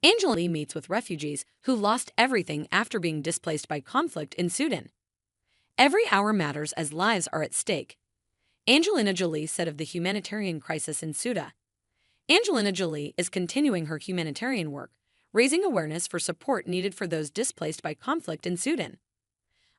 Angelina meets with refugees who lost everything after being displaced by conflict in Sudan. Every hour matters as lives are at stake, Angelina Jolie said of the humanitarian crisis in Sudan. Angelina Jolie is continuing her humanitarian work, raising awareness for support needed for those displaced by conflict in Sudan.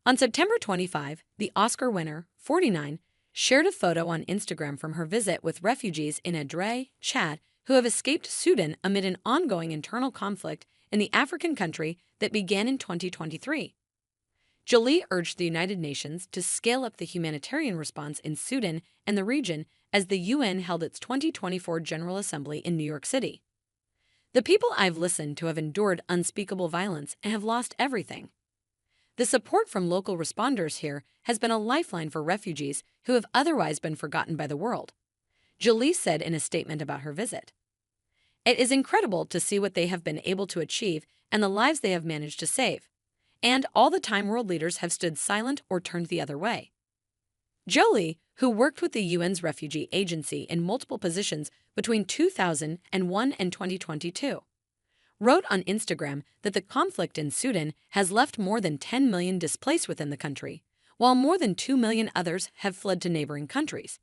On September 25, the Oscar winner, 49, shared a photo on Instagram from her visit with refugees in Adré, Chad, who have escaped Sudan amid an ongoing internal conflict in the African country that began in 2023. Jolie urged the United Nations to scale up the humanitarian response in Sudan and the region as the UN held its 2024 General Assembly in New York City. "The people I've listened to have endured unspeakable violence and have lost everything. The support from local responders here has been a lifeline for refugees who have otherwise been forgotten by the world," Jolie said in a statement about her visit. "It is incredible to see what they have been able to achieve and the lives they have managed to save. And all the time world leaders have stood silent or turned the other way." Jolie, who worked with the UN's refugee agency in multiple positions between 2001 and 2022, wrote on Instagram that the conflict in Sudan has left more than 10 million displaced within the country, while more than 2 million others have fled to neighboring countries.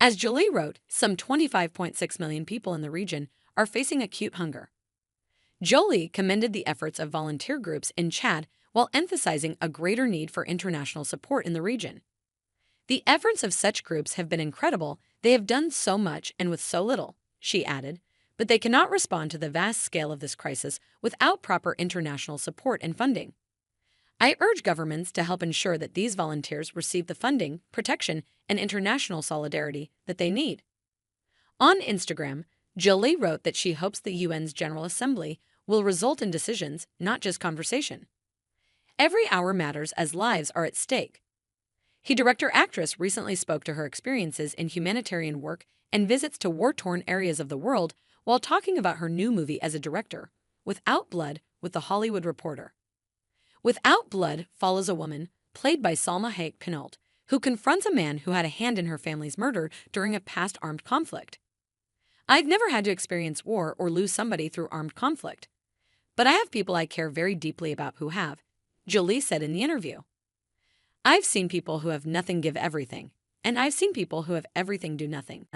As Jolie wrote, some 25.6 million people in the region are facing acute hunger. Jolie commended the efforts of volunteer groups in Chad while emphasizing a greater need for international support in the region. "The efforts of such groups have been incredible. They have done so much and with so little," she added, "but they cannot respond to the vast scale of this crisis without proper international support and funding. I urge governments to help ensure that these volunteers receive the funding, protection, and international solidarity that they need." On Instagram, Jolie wrote that she hopes the UN's General Assembly will result in decisions, not just conversation. "Every hour matters as lives are at stake." The director-actress recently spoke to her experiences in humanitarian work and visits to war-torn areas of the world while talking about her new movie as a director, Without Blood, with The Hollywood Reporter. Without Blood follows a woman, played by Salma Hayek Pinult, who confronts a man who had a hand in her family's murder during a past armed conflict. "I've never had to experience war or lose somebody through armed conflict, but I have people I care very deeply about who have," Jolie said in the interview. "I've seen people who have nothing give everything, and I've seen people who have everything do nothing.